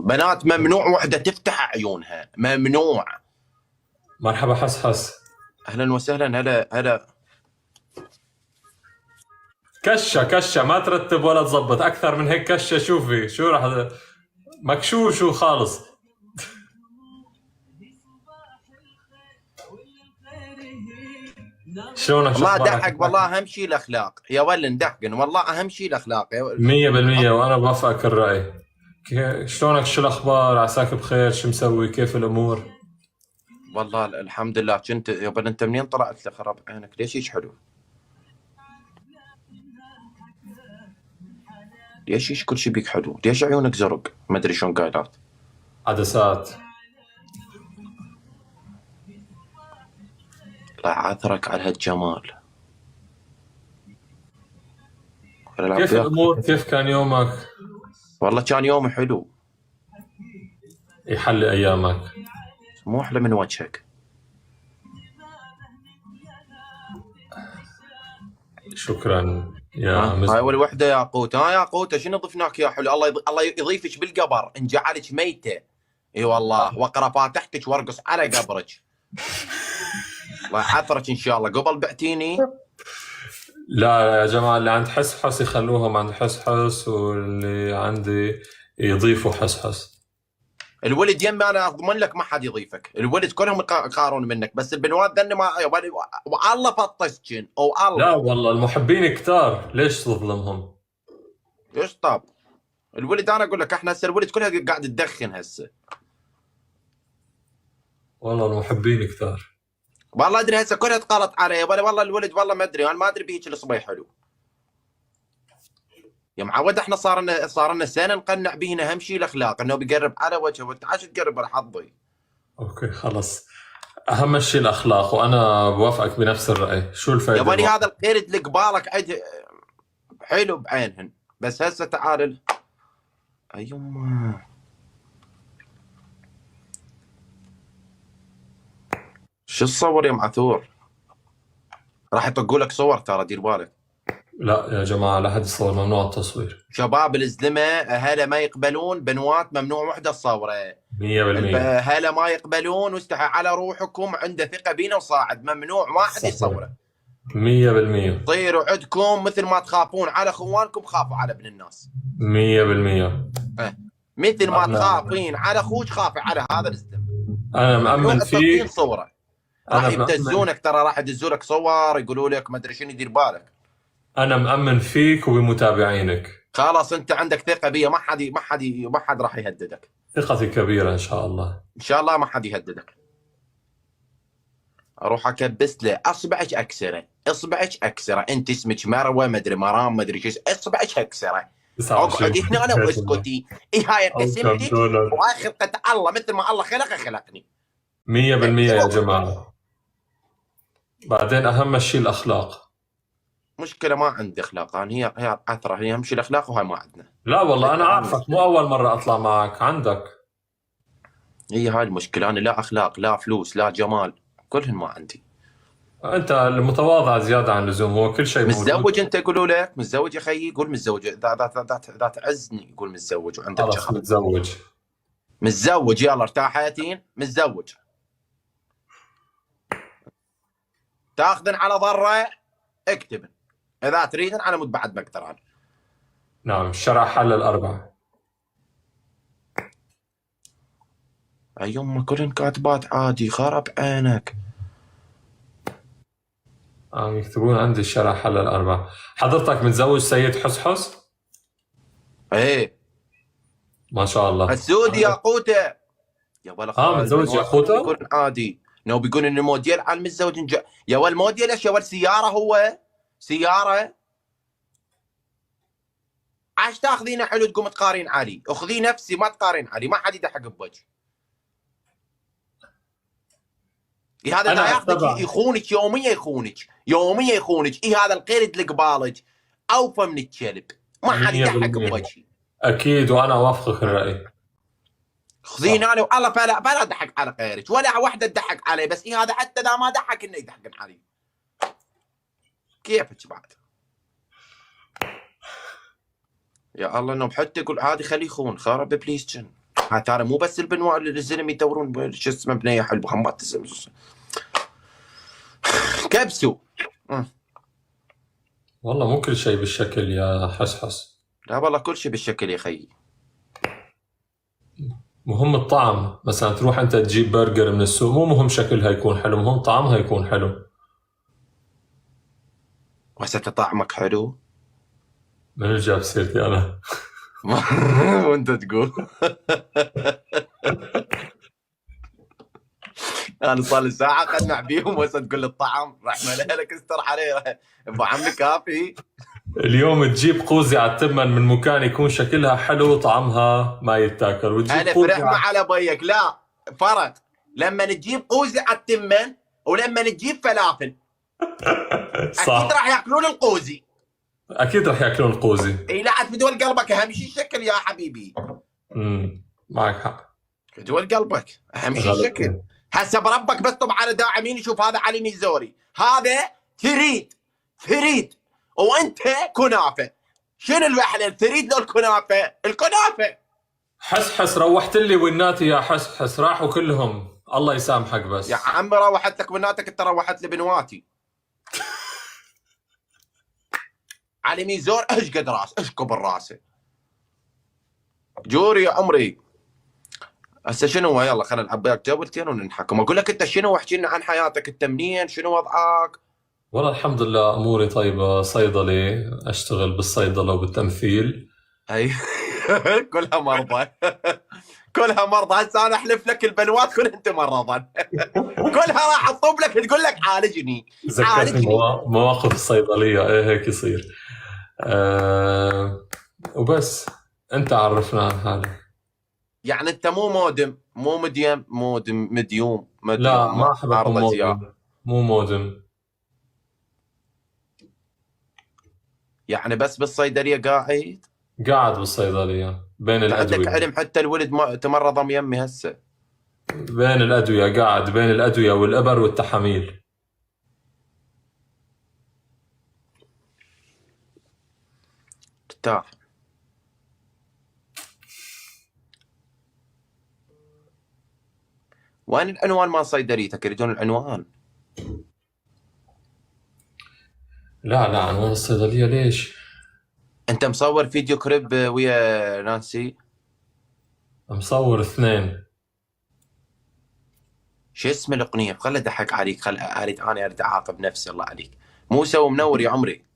بنات ممنوع وحده تفتح عيونها، ممنوع. مرحبا حسحس. اهلا وسهلا. هلا. كشة ما ترتب ولا تظبط أكثر من هيك. كشة شوفي شو راح مكشوش وخالص. شلونك؟ شو والله أخبارك؟ دحق، والله اهم شيء الاخلاق يا ولن دحقن، والله اهم شيء الاخلاق 100%، وأنا بوافقك الرأي. شلونك؟ شو الأخبار؟ عساك بخير؟ شو مسوي؟ كيف الأمور؟ والله الحمد لله. كنت يا ولد انت منين طلعت لخرب عينك؟ ليش ايش حلو؟ ليش ايش كل شيء بيك حلو؟ ليش عيونك زرق؟ ما ادري شلون قايلات. عدسات. الله يعثرك على هالجمال. كيف الأمور؟ كيف كان يومك؟ والله كان يوم حلو. يحلي أيامك. مو احلى من وجهك. شكرا يا هاي اول وحده يا قوته. يا قوته شنو ضفناك يا حلو؟ الله يضيفك بالقبر ان جعلك ميته. اي والله، واقرا فاتحتك وارقص على قبرك. الله يعثرك ان شاء الله. قبل بعتيني. لا يا جماعة، اللي عند حسحس يخلوهم عند حسحس، واللي عندي يضيفوا حسحس. الولد يمي انا اضمن لك ما حد يضيفك. الولد كلهم يقارون منك، بس البنوات ذني ما والله فطسجن او الله. لا والله المحبين كتار، ليش تظلمهم؟ ايش طب؟ الولد انا اقول لك احنا هسه الولد كلها قاعد تدخن هسه. والله المحبين كتار. والله ادري هسه كلها تقالط علي. والله الولد والله ما ادري، انا ما ادري بهيك الصبي حلو. يا معود احنا صار لنا سنه نقنع بينا اهم شيء الاخلاق، انه بيقرب على وجهه، وانت عاش تقرب على حظي. اوكي خلص، اهم شيء الاخلاق، وانا بوافقك بنفس الراي. شو الفائده؟ يا ولي هذا القرد اللي قبالك عد حلو بعينهن، بس هسه تعال. ايوه شو الصور يا معثور؟ راح يطقوا لك صور ترى، دير بالك. لا يا جماعه، لا حد يصور، ممنوع التصوير. شباب الزلمه اهله ما يقبلون، بنوات ممنوع وحده تصوره. 100%. اهله ما يقبلون، واستحى على روحكم، عنده ثقه بينا وصاعد، ممنوع واحد يصوره. 100%. صيروا عندكم مثل ما تخافون على اخوانكم خافوا على ابن الناس. 100%. مثل ما تخافين على اخوك خافي على هذا الزلمه. انا مأمن فيك. صوره راح يبتزونك ترى، راح يدزوا لك صور، يقولوا لك ما ادري شنو، يدير بالك. انا مأمن فيك وبمتابعينك. خلاص انت عندك ثقه بي، ما حد راح يهددك. ثقتي كبيره ان شاء الله. ان شاء الله ما حد يهددك. اروح اكبس له اصبعك اكسره. انت اسمك مروه ما ادري مرام ما ادري شو، اصبعك اكسره. اقعدي هنا واسكتي. هاي قسمتك وهاي خلقه الله، مثل ما الله خلقني. 100% يا جماعه. بعدين اهم شيء الاخلاق. مشكله ما عندي اخلاق انا، هي عثره، هي اهم شيء الاخلاق، وهاي ما عندنا. لا والله انا عارفك، مو اول مره اطلع معك عندك. هي هاي المشكله، انا لا اخلاق لا فلوس لا جمال، كلهن ما عندي. انت المتواضع زياده عن اللزوم، هو كل شيء موجود. متزوج انت؟ يقولوا لك متزوج يا خيي، قول متزوج. اذا تعزني يقول متزوج وعندك خلاص شغل. متزوج. يلا ارتاحيتين. متزوج. تاخذن على ضره اكتبن، اذا تريدن على مود بعد ما اقدر انا. نعم، الشرع حل الاربع. اي يمه كلهن كاتبات عادي، خرب عينك. يكتبون عندي الشرع حل الاربع. حضرتك متزوج سيد حسحس؟ ايه ما شاء الله. السودي يا قوته. يا ولا متزوج يا قوته؟ يقول عادي. نو بيقول انه موديل على المتزوج يا ول موديل ايش يا ول؟ سياره هو سياره. عاش تاخذينه حلو تقوم تقارين علي؟ اخذي نفسي ما تقارين علي، ما حد يدحق بوجه. هذا اللي ياخذك يخونك يوميا يخونك. هذا القرد اللي قبالك اوفى من الكلب، ما حد يدحق بوجهي. اكيد، وانا اوافقك الراي. خذيني انا والله فلا ضحك على غيرك ولا وحده تضحك علي، بس هذا حتى اذا ما ضحك انه يضحكن علي. كيفك بعد؟ يا الله انه حتى يقول عادي خليه يخون، خرب بليز جن. ترى مو بس البنوة الزلم يدورون شو اسمه بنيه حلوه، ما كبسوا. والله مو كل شيء بالشكل يا حسحس. لا والله كل شيء بالشكل يا خيي. مهم الطعم، مثلا تروح انت تجيب برجر من السوق، مو مهم شكلها يكون حلو، مهم طعمها يكون حلو. وهسه طعمك حلو. من اللي جاب سيرتي انا؟ وانت تقول. انا صار لي ساعه اقنع بيهم وهسه تقول لي الطعم، رحمه لك استر عليه ابو عمي كافي. اليوم تجيب قوزي على التمن من مكان يكون شكلها حلو وطعمها ما يتاكل، وتجيب انا قوزي فرحمه على بيك. لا فرق لما نجيب قوزي على التمن ولما نجيب فلافل. صح. اكيد راح ياكلون القوزي. اكيد راح ياكلون القوزي. اي لا عاد في دول قلبك اهم شيء الشكل يا حبيبي. معك حق. في دول قلبك اهم شيء الشكل. هسه بربك بس طب على داعمين يشوف هذا علي ميزوري، هذا ثريد وانت كنافه. شنو الاحلى الثريد لو الكنافه؟ الكنافه. حسحس روحت لي وناتي يا حسحس، راحوا كلهم الله يسامحك. بس يا عمي روحت لك بناتك، انت روحت لي بنواتي. علي ميزور ايش قد راس ايش كبر راسه. جوري يا عمري. هسه شنو يلا خلينا نلعب وياك جولتين وننحكم. اقول لك انت شنو، احكي لنا عن حياتك، انت منين، شنو وضعك؟ والله الحمد لله اموري طيبه، صيدلي، اشتغل بالصيدله وبالتمثيل. اي كلها مرضى. كلها مرضى. هسه انا احلف لك البنوات كلها انت مرضى. كلها راح تطوب لك تقول لك عالجني ذكرتني مواقف الصيدليه، ايه هيك يصير. وبس انت عرفنا عن حالك. يعني انت مو مودم، مو مديوم. لا ما احب اكون مودم، مو مودم. يعني بس بالصيدليه قاعد بالصيدليه بين الادويه. عندك علم حتى الولد تمرض يمي هسه. بين الادويه قاعد، بين الادويه والابر والتحاميل. ارتاح. وين العنوان مال صيدليتك؟ يريدون العنوان. لا عنوان الصيدليه ليش؟ انت مصور فيديو كريب ويا نانسي؟ مصور 2. شو اسم الاغنيه؟ خل اضحك عليك، اريد اعاقب نفسي. الله عليك موسى ومنور يا عمري.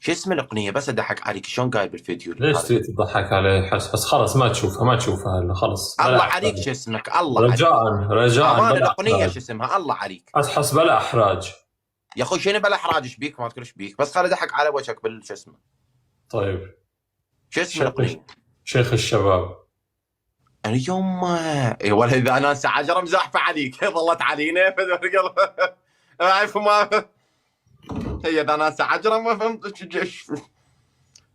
شو اسم الاغنيه بس اضحك عليك؟ شلون قايل بالفيديو؟ ليش تضحك عليه؟ بس خلص ما تشوفها هلا خلص. الله عليك شو اسمك؟ الله رجاء عليك. امان الاغنيه شو اسمها؟ الله عليك. اصحص بلا احراج يا اخوي. شنو بلا احراج؟ ايش بيك؟ ما تقول ايش بيك، بس خل اضحك على وجهك شو اسمه. طيب شو اسم الاغنيه؟ شيخ الشباب. يما اي والله اذا انا عجره مزاحفه عليك ظلت علينا عارف ما هي اذا انا عجره ما فهمت.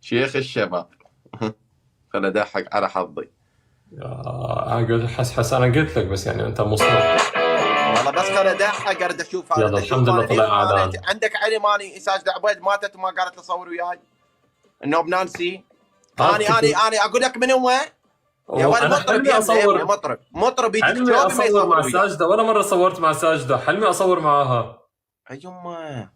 شيخ الشباب. خل اضحك على حظي. يا حس انا قلت لك بس يعني انت مصر. والله بس خل اضحك اريد اشوف. يلا الحمد لله طلع عادان. عندك علم اني ساجده عبيد ماتت وما قالت تصور وياي النوب نانسي. اني اقول لك من هو يا ولد. مطرب يدك حلمي اصور مع ساجده، ولا مره صورت مع ساجده. حلمي اصور معاها. يما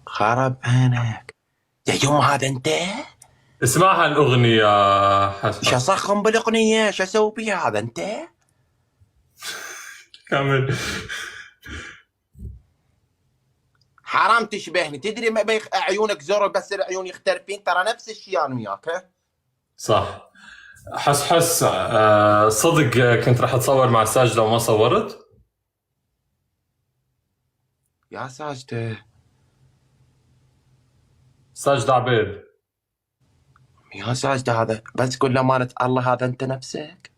خرب عينك يا يوم. هذا انت اسمعها الاغنيه حسن. شو اصخم بالاغنيه؟ شو اسوي بيها؟ هذا انت كمل. حرام تشبهني. تدري ما عيونك زر بس العيون يختلفين. ترى نفس الشيء انا وياك. صح. حس صدق كنت راح اتصور مع ساجدة وما صورت؟ يا ساجدة. ساجدة عبيد. يا ساجدة، هذا بس قول له مالت الله، هذا انت نفسك.